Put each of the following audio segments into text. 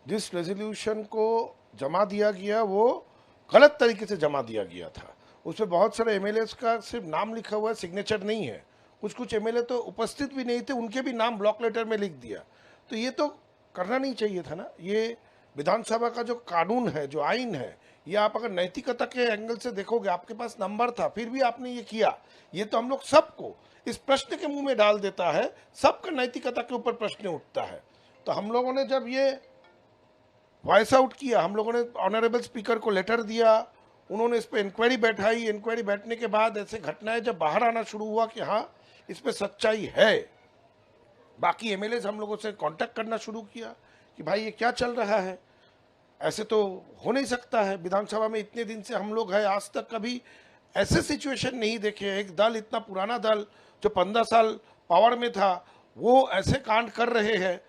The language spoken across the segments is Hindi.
जिस रेजोल्यूशन को जमा दिया गया वो गलत तरीके से जमा दिया गया था। उसमें बहुत सारे एमएलए का सिर्फ नाम लिखा हुआ है, सिग्नेचर नहीं है। कुछ कुछ एमएलए तो उपस्थित भी नहीं थे, उनके भी नाम ब्लॉक लेटर में लिख दिया। तो ये तो करना नहीं चाहिए था ना। ये विधानसभा का जो कानून है, जो आइन है, ये आप अगर नैतिकता के एंगल से देखोगे, आपके पास नंबर था फिर भी आपने ये किया, ये तो हम लोग सबको इस प्रश्न के मुंह में डाल देता है। सबका नैतिकता के ऊपर प्रश्न उठता है। तो हम लोगों ने जब ये वॉइस आउट किया, हम लोगों ने ऑनरेबल स्पीकर को लेटर दिया, उन्होंने इस पर इंक्वायरी बैठाई। इंक्वायरी बैठने के बाद ऐसे घटनाएं जब बाहर आना शुरू हुआ कि हाँ इस पर सच्चाई है, बाकी एमएलए हम लोगों से कांटेक्ट करना शुरू किया कि भाई ये क्या चल रहा है, ऐसे तो हो नहीं सकता है। विधानसभा में इतने दिन से हम लोग हैं, आज तक कभी ऐसे सिचुएशन नहीं देखे। एक दल, इतना पुराना दल जो 15 साल पावर में था, वो ऐसे कांड कर रहे हैं।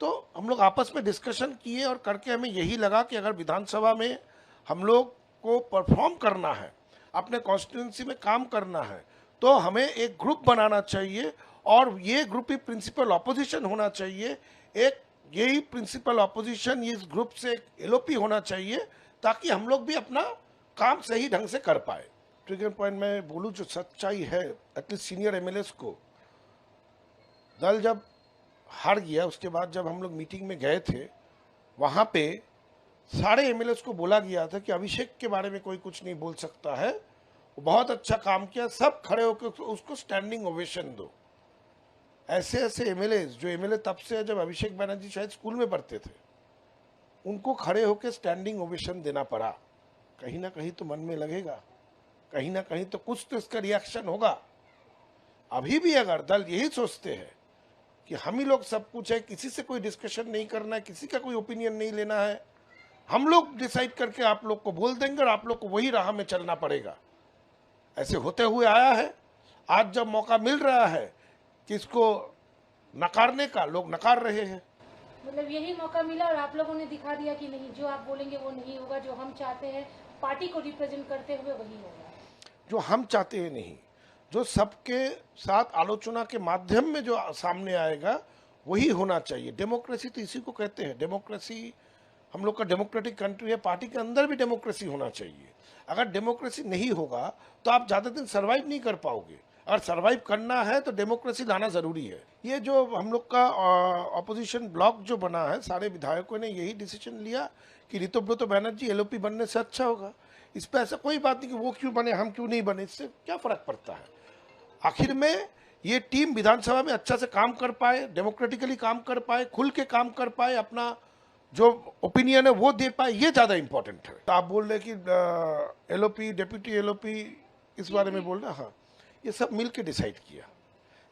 तो हम लोग आपस में डिस्कशन किए और करके हमें यही लगा कि अगर विधानसभा में हम लोग को परफॉर्म करना है, अपने कॉन्स्टिट्यूंसी में काम करना है, तो हमें एक ग्रुप बनाना चाहिए और ये ग्रुप ही प्रिंसिपल ऑपोजिशन होना चाहिए। एक यही प्रिंसिपल ऑपोजिशन, इस ग्रुप से एलओपी होना चाहिए ताकि हम लोग भी अपना काम सही ढंग से कर पाए। ट्रिगर पॉइंट में बोलूँ, जो सच्चाई है, एटलीस्ट सीनियर एमएलएस को दल जब हार गया, उसके बाद जब हम लोग मीटिंग में गए थे, वहाँ पे सारे एमएलएस को बोला गया था कि अभिषेक के बारे में कोई कुछ नहीं बोल सकता है, वो बहुत अच्छा काम किया, सब खड़े होकर उसको स्टैंडिंग ओवेशन दो। ऐसे ऐसे एमएलए, जो एमएलए तब से है जब अभिषेक बनर्जी शायद स्कूल में पढ़ते थे, उनको खड़े होकर स्टैंडिंग ओवेशन देना पड़ा। कहीं ना कहीं तो मन में लगेगा, कहीं ना कहीं तो कुछ तो इसका रिएक्शन होगा। अभी भी अगर दल यही सोचते हैं कि हम ही लोग सब कुछ है, किसी से कोई डिस्कशन नहीं करना है, किसी का कोई ओपिनियन नहीं लेना है, हम लोग डिसाइड करके आप लोग को बोल देंगे और आप लोग को वही राह में चलना पड़ेगा, ऐसे होते हुए आया है। आज जब मौका मिल रहा है कि इसको नकारने का, लोग नकार रहे हैं। मतलब यही मौका मिला और आप लोगों ने दिखा दिया कि नहीं, जो आप बोलेंगे वो नहीं होगा, जो हम चाहते हैं पार्टी को रिप्रेजेंट करते हुए वही होगा। जो हम चाहते हैं नहीं, जो सबके साथ आलोचना के माध्यम में जो सामने आएगा वही होना चाहिए। डेमोक्रेसी तो इसी को कहते हैं। डेमोक्रेसी, हम लोग का डेमोक्रेटिक कंट्री है, पार्टी के अंदर भी डेमोक्रेसी होना चाहिए। अगर डेमोक्रेसी नहीं होगा तो आप ज़्यादा दिन सर्वाइव नहीं कर पाओगे। अगर सर्वाइव करना है तो डेमोक्रेसी लाना ज़रूरी है। ये जो हम लोग का ऑपोजिशन ब्लॉक जो बना है, सारे विधायकों ने यही डिसीजन लिया कि ऋतुव्रत बनर्जी एलओपी बनने से अच्छा होगा। इस पर ऐसा कोई बात नहीं कि वो क्यों बने, हम क्यों नहीं बने, इससे क्या फ़र्क पड़ता है। आखिर में ये टीम विधानसभा में अच्छा से काम कर पाए, डेमोक्रेटिकली काम कर पाए, खुल के काम कर पाए, अपना जो ओपिनियन है वो दे पाए, ये ज़्यादा इंपॉर्टेंट है। तो आप बोल रहे कि एलओपी, डेप्यूटी एलओपी, इस बारे में बोल रहे हैं। हाँ, ये सब मिल के डिसाइड किया,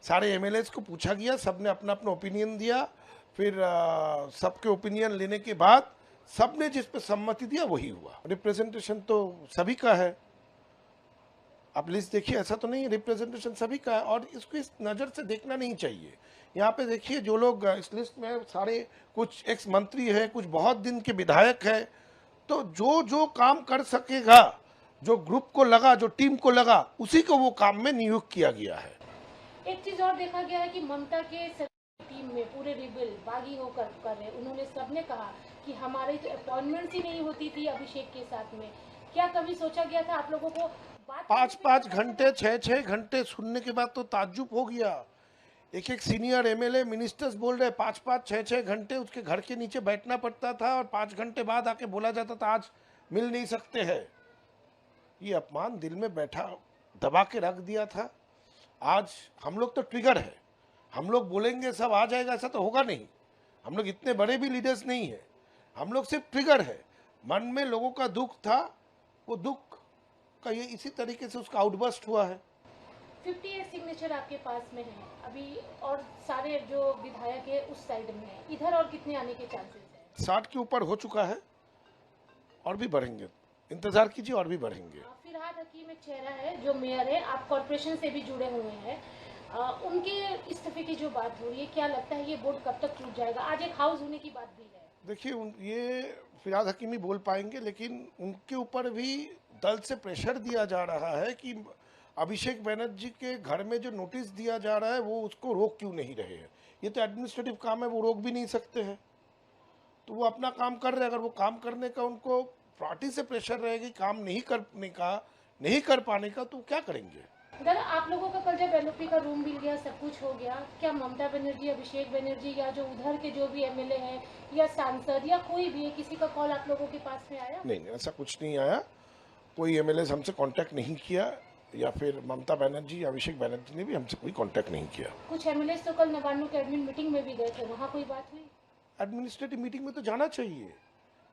सारे एमएलएस को पूछा गया, सबने अपना अपना ओपिनियन दिया। फिर सबके ओपिनियन लेने के बाद सबने जिस पे सम्मति दिया वही हुआ। रिप्रेजेंटेशन तो सभी का है, आप लिस्ट देखिए, ऐसा तो नहीं, रिप्रेजेंटेशन सभी का है और इसको इस नज़र से देखना नहीं चाहिए। यहाँ पे देखिए, जो लोग इस लिस्ट में सारे कुछ एक्स मंत्री है, कुछ बहुत दिन के विधायक है, तो जो जो काम कर सकेगा, जो ग्रुप को लगा, जो टीम को लगा, उसी को वो काम में नियुक्त किया गया है। एक चीज और देखा गया है कि ममता के टीम में पूरे रिबेल बागी होकर कर रहे, उन्होंने सबने कहा कि हमारी तो अपॉइंटमेंट्स ही नहीं होती थी अभिषेक के साथ में। क्या कभी सोचा गया था आप लोगों को? 5-5 घंटे, 6-6 घंटे सुनने के बाद तो ताज्जुब हो गया। एक एक सीनियर एमएलए, मिनिस्टर्स बोल रहे 5-5, 6-6 घंटे उसके घर के नीचे बैठना पड़ता था और 5 घंटे बाद आके बोला जाता था आज मिल नहीं सकते हैं। ये अपमान दिल में बैठा, दबा के रख दिया था। आज हम लोग तो ट्रिगर है, हम लोग बोलेंगे सब आ जाएगा, ऐसा तो होगा नहीं। हम लोग इतने बड़े भी लीडर्स नहीं है, हम लोग सिर्फ ट्रिगर है। मन में लोगों का दुख था, वो दुख का ये इसी तरीके से उसका आउटबर्स्ट हुआ है। 58 सिग्नेचर आपके पास में है अभी और सारे जो विधायक है उस साइड में है, इधर और कितने आने के चांसेस है? 60 के ऊपर हो चुका है और भी बढ़ेंगे, इंतजार कीजिए, और भी बढ़ेंगे। फिरहाद हकीम एक चेहरा है जो मेयर है, आप कॉर्पोरेशन से भी जुड़े हुए हैं, उनके इस्तीफे की जो बात हो रही है, क्या लगता है ये बोर्ड कब तक टूट जाएगा? आज एक हाउस होने की बात भी है। देखिए, ये फिरहाद हकीम ही बोल पाएंगे, लेकिन उनके ऊपर भी दल से प्रेशर दिया जा रहा है कि अभिषेक बनर्जी के घर में जो नोटिस दिया जा रहा है वो उसको रोक क्यों नहीं रहे हैं। ये तो एडमिनिस्ट्रेटिव काम है, वो रोक भी नहीं सकते हैं। तो वो अपना काम कर रहे हैं। अगर वो काम करने का उनको पार्टी से प्रेशर रहेगी काम नहीं करने का, नहीं कर पाने का, तो क्या करेंगे। दादा, आप लोगों का कल जब एलओपी का रूम मिल गया, सब कुछ हो गया, क्या ममता बनर्जी, अभिषेक बनर्जी या जो उधर के जो भी एमएलए हैं या सांसद या कोई भी है, किसी का कॉल आप लोगों के पास में आया? नहीं, ऐसा कुछ नहीं आया। कोई एमएलए हमसे कांटेक्ट नहीं किया, या फिर ममता बनर्जी या अभिषेक बनर्जी ने भी हमसे कोई कांटेक्ट नहीं किया। कुछ एमएलए तो कल नवान्नों के एडमिन मीटिंग में भी गए थे, वहाँ कोई बात हुई? एडमिनिस्ट्रेटिव मीटिंग में तो जाना चाहिए,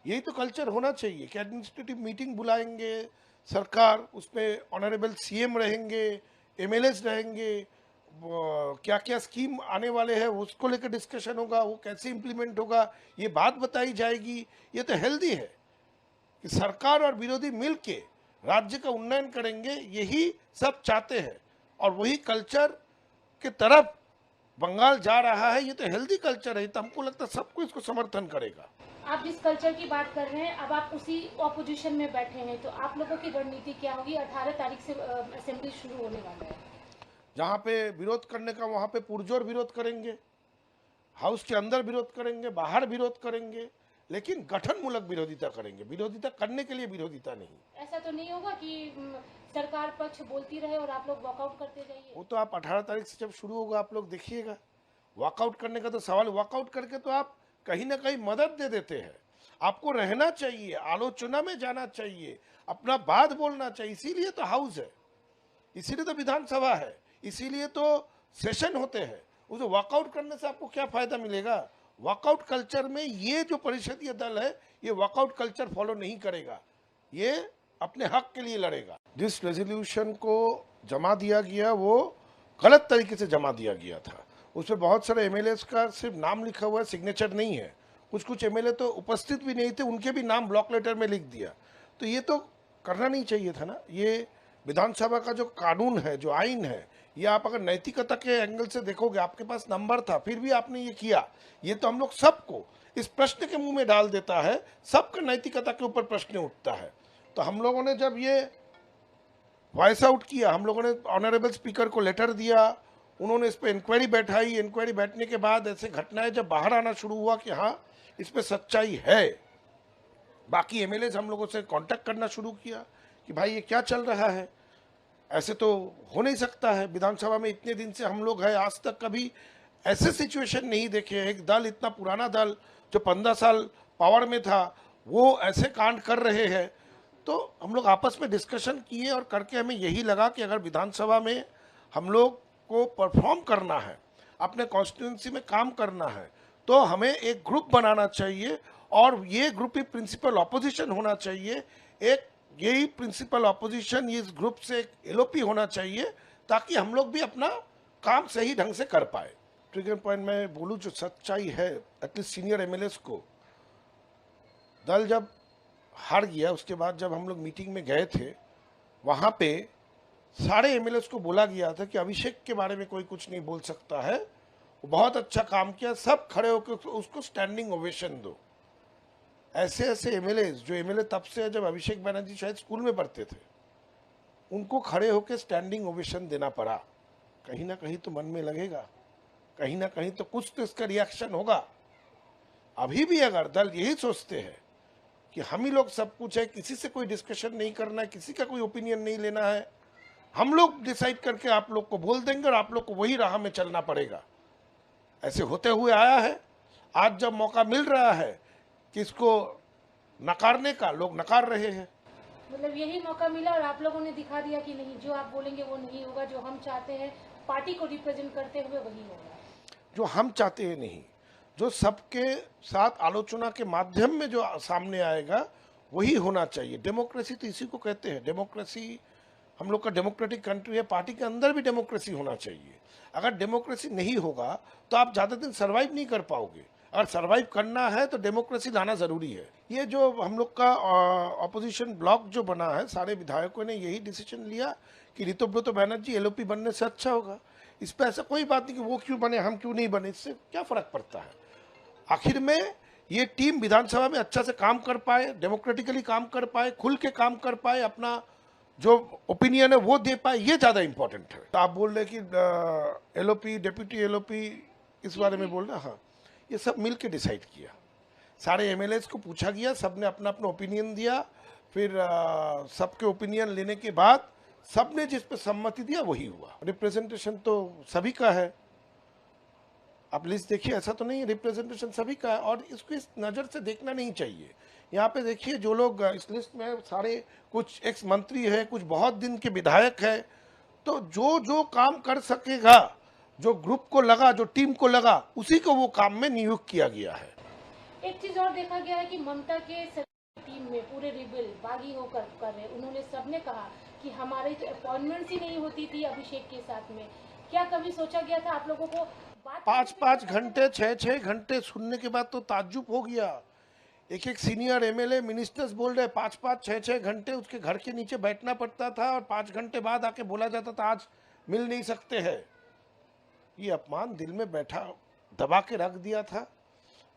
यही तो कल्चर होना चाहिए कि एडमिनिस्ट्रेटिव मीटिंग बुलाएंगे सरकार, उसमें ऑनरेबल सीएम रहेंगे, एमएलएस रहेंगे, क्या क्या स्कीम आने वाले हैं उसको लेकर डिस्कशन होगा, वो कैसे इम्प्लीमेंट होगा ये बात बताई जाएगी। ये तो हेल्दी है कि सरकार और विरोधी मिल के राज्य का उन्नयन करेंगे, यही सब चाहते हैं और वही कल्चर के तरफ बंगाल जा रहा है। ये तो हेल्दी कल्चर है, तो हमको लगता है सबको इसको समर्थन करेगा। आप जिस कल्चर की बात कर रहे हैं, अब आप उसी ऑपोजिशन में बैठे हैं, तो आप लोगों की रणनीति क्या होगी? 18 तारीख से असेंबली शुरू होने वाला है। जहाँ पे विरोध करने का वहाँ पे पुरजोर विरोध करेंगे, हाउस के अंदर विरोध करेंगे, बाहर विरोध करेंगे, लेकिन गठनमूलक विरोधिता करेंगे, विरोधिता करने के लिए विरोधिता नहीं। ऐसा तो नहीं होगा कि सरकार पक्ष बोलती रहे और आप लोग वॉकआउट करते जाइए? वो तो आप 18 तारीख से जब शुरू होगा आप लोग देखिएगा। वॉकआउट करने का तो सवाल, वॉकआउट करके तो आप कहीं ना कहीं मदद दे देते हैं। आपको रहना चाहिए, आलोचना में जाना चाहिए, अपना बात बोलना चाहिए, इसीलिए तो हाउस है, इसीलिए तो विधानसभा है, इसीलिए तो सेशन होते हैं। उसे वॉकआउट करने से आपको क्या फायदा मिलेगा? वॉकआउट कल्चर में ये जो परिषदीय दल है ये वॉकआउट कल्चर फॉलो नहीं करेगा, ये अपने हक के लिए लड़ेगा। जिस रेजोल्यूशन को जमा दिया गया वो गलत तरीके से जमा दिया गया था। उसमें बहुत सारे एमएलए का सिर्फ नाम लिखा हुआ है, सिग्नेचर नहीं है। कुछ एमएलए तो उपस्थित भी नहीं थे, उनके भी नाम ब्लॉक लेटर में लिख दिया। तो ये तो करना नहीं चाहिए था ना। ये विधानसभा का जो कानून है, जो आइन है, ये आप अगर नैतिकता के एंगल से देखोगे, आपके पास नंबर था फिर भी आपने ये किया, ये तो हम लोग सबको इस प्रश्न के मुंह में डाल देता है। सबका नैतिकता के ऊपर प्रश्न उठता है। तो हम लोगों ने जब ये वॉइस आउट किया, हम लोगों ने ऑनरेबल स्पीकर को लेटर दिया, उन्होंने इस पर इंक्वायरी बैठाई। इंक्वायरी बैठने के बाद ऐसे घटनाएं जब बाहर आना शुरू हुआ कि हाँ इस पर सच्चाई है, बाकी एमएलए हम लोगों से कांटेक्ट करना शुरू किया कि भाई ये क्या चल रहा है, ऐसे तो हो नहीं सकता है। विधानसभा में इतने दिन से हम लोग हैं, आज तक कभी ऐसे सिचुएशन नहीं देखे। एक दल, इतना पुराना दल जो 15 साल पावर में था, वो ऐसे कांड कर रहे हैं। तो हम लोग आपस में डिस्कशन किए और करके हमें यही लगा कि अगर विधानसभा में हम लोग को परफॉर्म करना है, अपने कॉन्स्टिट्यूंसी में काम करना है, तो हमें एक ग्रुप बनाना चाहिए और ये ग्रुप ही प्रिंसिपल ऑपोजिशन होना चाहिए। एक यही प्रिंसिपल ऑपोजिशन, इस ग्रुप से एक एलओपी होना चाहिए ताकि हम लोग भी अपना काम सही ढंग से कर पाए। ट्रिगर पॉइंट में बोलूँ, जो सच्चाई है, एटलीस्ट सीनियर एमएलएस को दल जब हार गया, उसके बाद जब हम लोग मीटिंग में गए थे, वहाँ पे सारे एमएलएस को बोला गया था कि अभिषेक के बारे में कोई कुछ नहीं बोल सकता है, वो बहुत अच्छा काम किया, सब खड़े होकर उसको स्टैंडिंग ओवेशन दो। ऐसे ऐसे एमएलए, जो एमएलए तब से है जब अभिषेक बनर्जी शायद स्कूल में पढ़ते थे, उनको खड़े होकर स्टैंडिंग ओवेशन देना पड़ा। कहीं ना कहीं तो मन में लगेगा, कहीं ना कहीं तो कुछ तो इसका रिएक्शन होगा। अभी भी अगर दल यही सोचते हैं कि हम ही लोग सब कुछ है, किसी से कोई डिस्कशन नहीं करना है, किसी का कोई ओपिनियन नहीं लेना है, हम लोग डिसाइड करके आप लोग को बोल देंगे और आप लोग को वही राह में चलना पड़ेगा, ऐसे होते हुए आया है। आज जब मौका मिल रहा है कि इसको नकारने का, लोग नकार रहे हैं। मतलब यही मौका मिला और आप लोगों ने दिखा दिया कि नहीं, जो आप बोलेंगे वो नहीं होगा, जो हम चाहते हैं पार्टी को रिप्रेजेंट करते हुए वही होगा। जो हम चाहते हैं नहीं, जो सबके साथ आलोचना के माध्यम में जो सामने आएगा वही होना चाहिए। डेमोक्रेसी तो इसी को कहते हैं। डेमोक्रेसी, हम लोग का डेमोक्रेटिक कंट्री है, पार्टी के अंदर भी डेमोक्रेसी होना चाहिए। अगर डेमोक्रेसी नहीं होगा तो आप ज़्यादा दिन सर्वाइव नहीं कर पाओगे। अगर सर्वाइव करना है तो डेमोक्रेसी लाना ज़रूरी है। ये जो हम लोग का ऑपोजिशन ब्लॉक जो बना है, सारे विधायकों ने यही डिसीजन लिया कि ऋतुव्रत बनर्जी एलओपी बनने से अच्छा होगा। इस पर ऐसा कोई बात नहीं कि वो क्यों बने, हम क्यों नहीं बने, इससे क्या फ़र्क पड़ता है। आखिर में ये टीम विधानसभा में अच्छा से काम कर पाए, डेमोक्रेटिकली काम कर पाए, खुल के काम कर पाए, अपना जो ओपिनियन है वो दे पाए, ये ज़्यादा इंपॉर्टेंट है। तो आप बोल रहे कि एलओपी, डेप्यूटी एलओपी, इस बारे में बोल रहे हैं। हाँ, ये सब मिल के डिसाइड किया, सारे एमएलएस को पूछा गया, सबने अपना अपना ओपिनियन दिया, फिर सबके ओपिनियन लेने के बाद सबने जिस पे सहमति दिया वही हुआ। रिप्रेजेंटेशन तो सभी का है, आप लिस्ट देखिए, ऐसा तो नहीं है, रिप्रेजेंटेशन सभी का है और इसको इस नज़र से देखना नहीं चाहिए। यहाँ पे देखिए जो लोग इस लिस्ट में सारे कुछ एक्स मंत्री है, कुछ बहुत दिन के विधायक है, तो जो जो काम कर सकेगा, जो ग्रुप को लगा, जो टीम को लगा, उसी को वो काम में नियुक्त किया गया है। एक चीज और देखा गया है कि ममता के टीम में पूरे रिबल बागी होकर कर रहे, उन्होंने सबने कहा कि हमारी अपॉइंटमेंट्स ही नहीं होती थी अभिषेक के साथ में। क्या कभी सोचा गया था आप लोगों को बात 5-5 घंटे 6-6 घंटे सुनने के बाद तो ताज्जुब हो गया। एक एक सीनियर एमएलए मिनिस्टर्स बोल रहे 5-5 6-6 घंटे उसके घर के नीचे बैठना पड़ता था और 5 घंटे बाद आके बोला जाता था आज मिल नहीं सकते हैं। ये अपमान दिल में बैठा दबा के रख दिया था।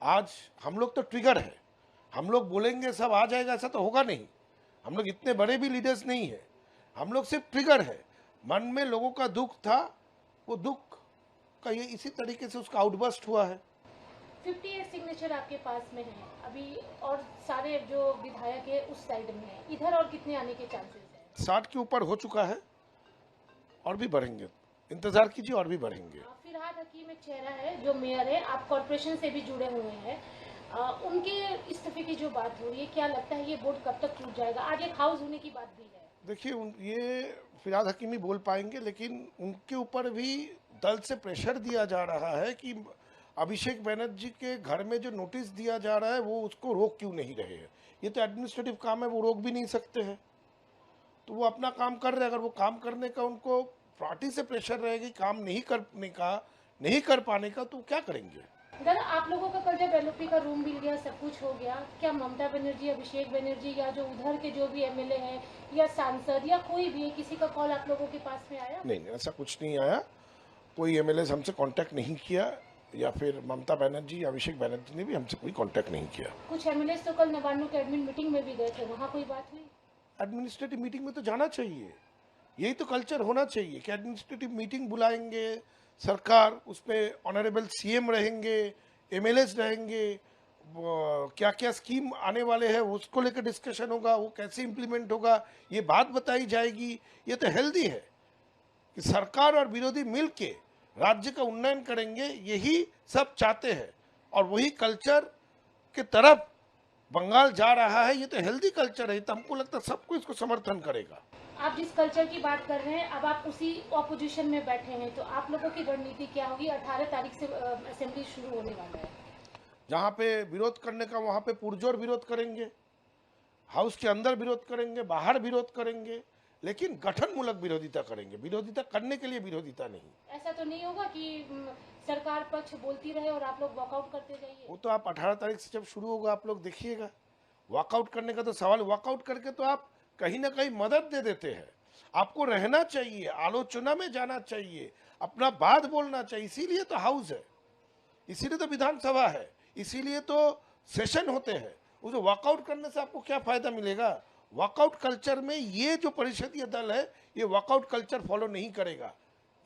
आज हम लोग तो ट्रिगर है, हम लोग बोलेंगे सब आ जाएगा, ऐसा तो होगा नहीं। हम लोग इतने बड़े भी लीडर्स नहीं है, हम लोग सिर्फ ट्रिगर है। मन में लोगों का दुख था, वो दुख का ये इसी तरीके से उसका आउटबर्स्ट हुआ है। 58 सिग्नेचर आपके पास में है अभी और सारे जो विधायक है उस साइड में है, इधर और कितने आने के चांसेस है? 60 के ऊपर हो चुका है और भी बढ़ेंगे, इंतजार कीजिए और भी बढ़ेंगे। फिरहाद हकीम एक चेहरा है जो मेयर है, आप कॉर्पोरेशन से भी जुड़े हुए हैं, उनके इस्तीफे की जो बात हो रही है, क्या लगता है ये बोर्ड कब तक टूट जाएगा? आज एक हाउस होने की बात भी है। देखिए ये फिरहाद हकीम ही बोल पाएंगे, लेकिन उनके ऊपर भी दल से प्रेशर दिया जा रहा है कि अभिषेक बनर्जी के घर में जो नोटिस दिया जा रहा है वो उसको रोक क्यों नहीं रहे हैं। ये तो एडमिनिस्ट्रेटिव काम है, वो रोक भी नहीं सकते हैं, तो वो अपना काम कर रहे हैं। अगर वो काम करने का उनको पार्टी से प्रेशर रहेगी काम नहीं करने का, नहीं कर पाने का, तो क्या करेंगे? दादा आप लोगों का कल जब एलओपी का रूम मिल गया, सब कुछ हो गया, क्या ममता बनर्जी, अभिषेक बनर्जी या जो उधर के जो भी एमएलए हैं या सांसद या कोई भी, किसी का कॉल आप लोगों के पास में आया? नहीं, ऐसा कुछ नहीं आया। कोई एमएलए हमसे कांटेक्ट नहीं किया या फिर ममता बनर्जी या अभिषेक बनर्जी ने भी हमसे कोई कांटेक्ट नहीं किया। कुछ एमएलए तो कल नवान्नों के एडमिन मीटिंग में भी गए थे, वहाँ कोई बात हुई? एडमिनिस्ट्रेटिव मीटिंग में तो जाना चाहिए, यही तो कल्चर होना चाहिए कि एडमिनिस्ट्रेटिव मीटिंग बुलाएंगे सरकार, उसमें ऑनरेबल सीएम रहेंगे, एमएलएस रहेंगे, क्या क्या स्कीम आने वाले हैं उसको लेकर डिस्कशन होगा, वो कैसे इम्प्लीमेंट होगा ये बात बताई जाएगी। ये तो हेल्दी है कि सरकार और विरोधी मिल के राज्य का उन्नयन करेंगे, यही सब चाहते हैं और वही कल्चर के तरफ बंगाल जा रहा है। ये तो हेल्दी कल्चर है, तो हमको लगता है सबको इसको समर्थन करेगा। आप जिस कल्चर की बात कर रहे हैं, अब आप उसी ऑपोजिशन में बैठे हैं, तो आप लोगों की रणनीति क्या होगी? 18 तारीख से असेंबली शुरू होने वाला है, जहाँ पे विरोध करने का वहाँ पे पुरजोर विरोध करेंगे, हाउस के अंदर विरोध करेंगे, बाहर विरोध करेंगे, लेकिन गठनमूलक विरोधिता करेंगे, विरोधिता करने के लिए विरोधिता नहीं। ऐसा तो नहीं होगा कि सरकार पक्ष बोलती रहे और आप लोग वॉकआउट करते जाइए? वो तो आप 18 तारीख से जब शुरू होगा आप लोग देखिएगा। वॉकआउट करने का तो सवाल, वॉकआउट करके तो आप कहीं ना कहीं मदद दे देते हैं। आपको रहना चाहिए, आलोचना में जाना चाहिए, अपना बात बोलना चाहिए, इसीलिए तो हाउस है, इसीलिए तो विधानसभा है, इसीलिए तो सेशन होते हैं। उसे वॉकआउट करने से आपको क्या फायदा मिलेगा? वॉकआउट कल्चर में ये जो परिषदीय दल है ये वॉकआउट कल्चर फॉलो नहीं करेगा,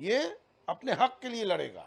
ये अपने हक के लिए लड़ेगा।